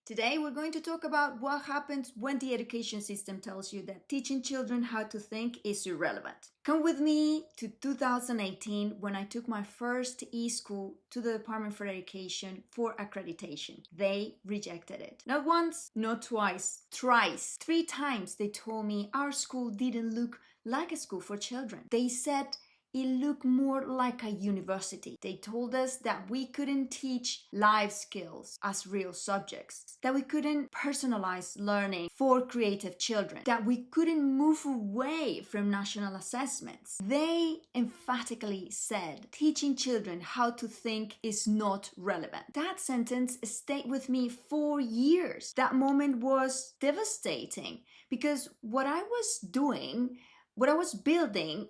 Today we're going to talk about what happens when the education system tells you that teaching children how to think is irrelevant. Come with me to 2018 when I took my first e-school to the Department for Education for accreditation. They rejected it. Not once, not twice, thrice. 3 times they told me our school didn't look like a school for children. They said it looked more like a university. They told us that we couldn't teach life skills as real subjects, that we couldn't personalize learning for creative children, that we couldn't move away from national assessments. They emphatically said teaching children how to think is not relevant. That sentence stayed with me for years. That moment was devastating because what I was building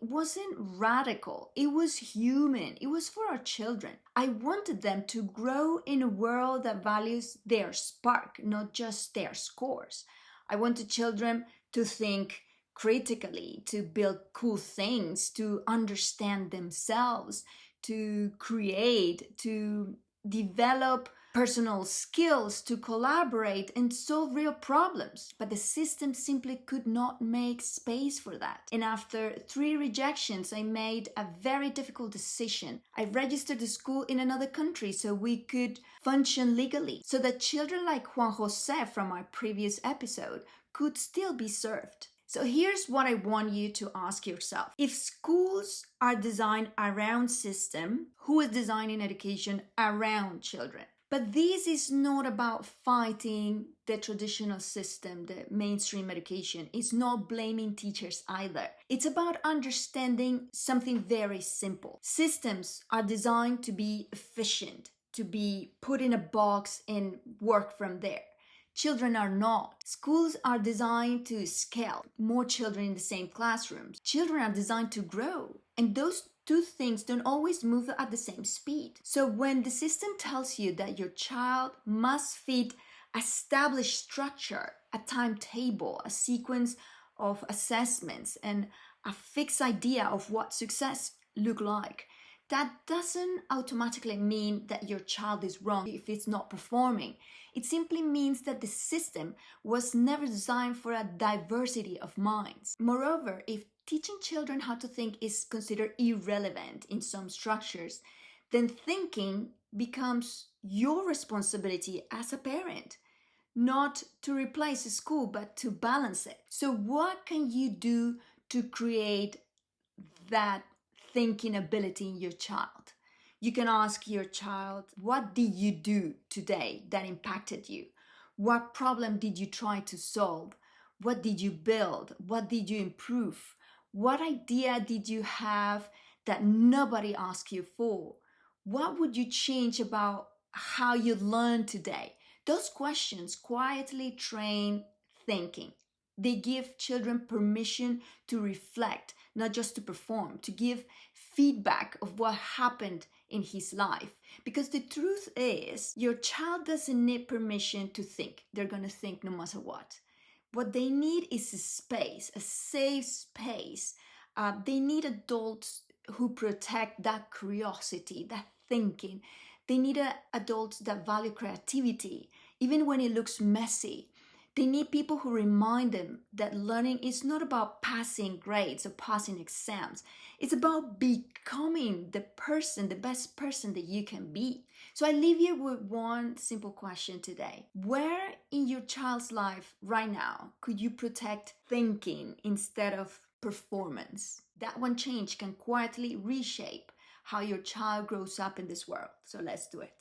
wasn't radical. It was human. It was for our children. I wanted them to grow in a world that values their spark, not just their scores. I wanted children to think critically, to build cool things, to understand themselves, to create, to develop personal skills, to collaborate and solve real problems. But the system simply could not make space for that. And after 3 rejections, I made a very difficult decision. I registered the school in another country so we could function legally, so that children like Juan Jose from our previous episode could still be served. So here's what I want you to ask yourself. If schools are designed around system, who is designing education around children? But this is not about fighting the traditional system, the mainstream education. It's not blaming teachers either. It's about understanding something very simple. Systems are designed to be efficient, to be put in a box and work from there. Children are not. Schools are designed to scale. More children in the same classrooms. Children are designed to grow. And those 2 things don't always move at the same speed. So when the system tells you that your child must fit established structure, a timetable, a sequence of assessments, and a fixed idea of what success look like, that doesn't automatically mean that your child is wrong if it's not performing. It simply means that the system was never designed for a diversity of minds. Moreover, if teaching children how to think is considered irrelevant in some structures, then thinking becomes your responsibility as a parent, not to replace a school, but to balance it. So what can you do to create that thinking ability in your child? You can ask your child, what did you do today that impacted you? What problem did you try to solve? What did you build? What did you improve? What idea did you have that nobody asked you for? What would you change about how you learned today? Those questions quietly train thinking. They give children permission to reflect, not just to perform, to give feedback of what happened in his life. Because the truth is, your child doesn't need permission to think. They're going to think no matter what. What they need is a space, a safe space. They need adults who protect that curiosity, that thinking. They need adults that value creativity, even when it looks messy. They need people who remind them that learning is not about passing grades or passing exams. It's about becoming the best person that you can be. So I leave you with one simple question today. Where in your child's life right now could you protect thinking instead of performance? That one change can quietly reshape how your child grows up in this world. So let's do it.